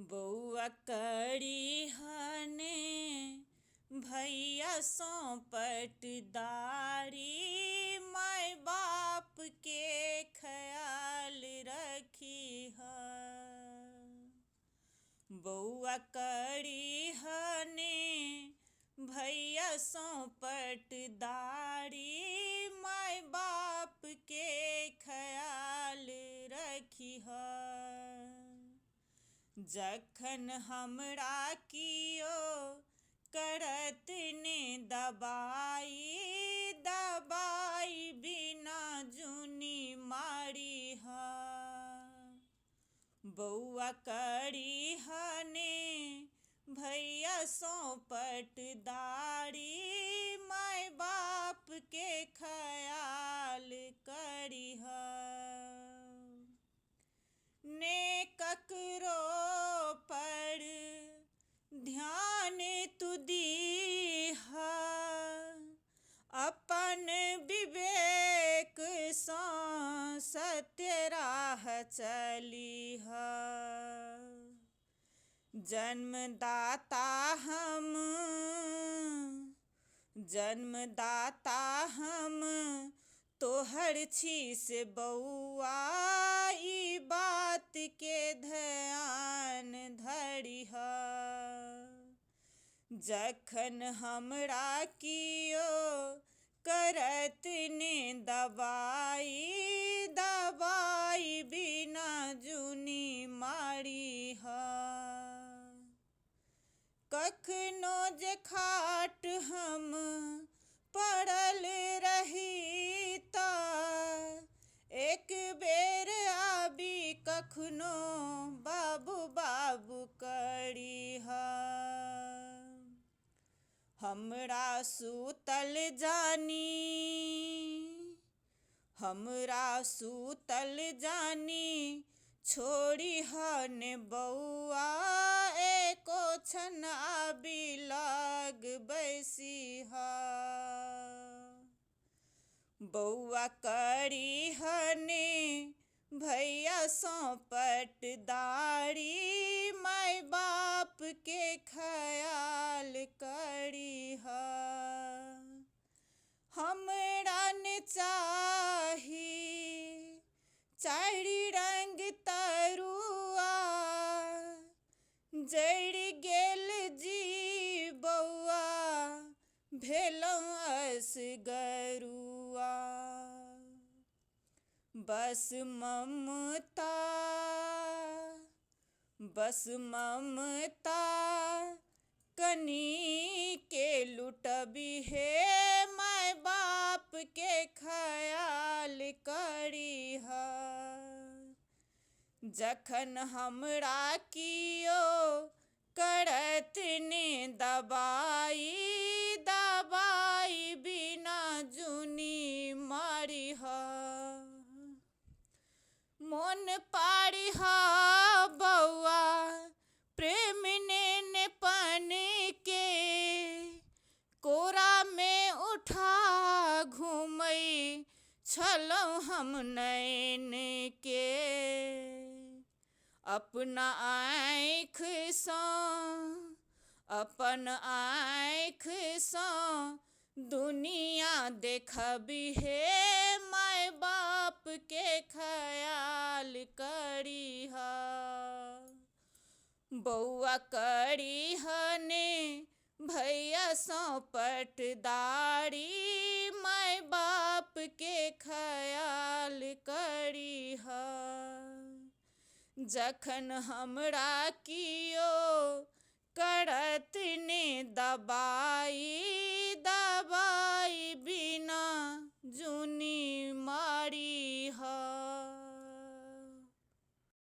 बउआ करी हने भैया सो पटदारी, माय बाप के ख्याल रखी है। बउआ करी हने भैया सो पटदारी, माय बाप के ख्याल रखी है। जखन हमरा कियो करत ने दबाई बिना जुनी मारी है। बउआ करी हने भैया सो पटदारी, माय बाप के ख्याल करी है। ने ककरो पर ध्यान तू दीहा, अपन विवेक सो सत्य राह चलीहा। जन्मदाता हम तोहर छी से बउआ, ई बात के ध्यान धरिहा। जखन हमरा कियो करत ने दबाई बिना जुनी मारी है। कखनो जे खाट हम पड़ल रही ता, एक बेर आबी कखनो बाबू बाबू करी है। हमरा सूतल जानी छोड़ी हन बउआ, एको क्षण आबी लग बैसी है। बउआ करी हने भैया सो पटदारी, माय बाप के ख्याल करी है। हमरा ने चाही चारि रंग तरुआ, जड़ि गेल जी बउआ भेलौं असगरुआ। बस ममता कनी के लुटबी हे, माय बाप के ख्याल करी है। जखन हमरा कियो करत ने दबाई बिना जुनी मारी है। मन पारी हा बउआ प्रेम ने पन के, कोरा में उठा घूमई छलौं हम नैन के। अपन आँख सँ दुनिया देखबी हे, माय बाप के ख्याल करी है। बउआ करी हने भैया सो पटदारी, माय बाप के ख्याल करी है। जखन हमरा कियो करत ने दबाई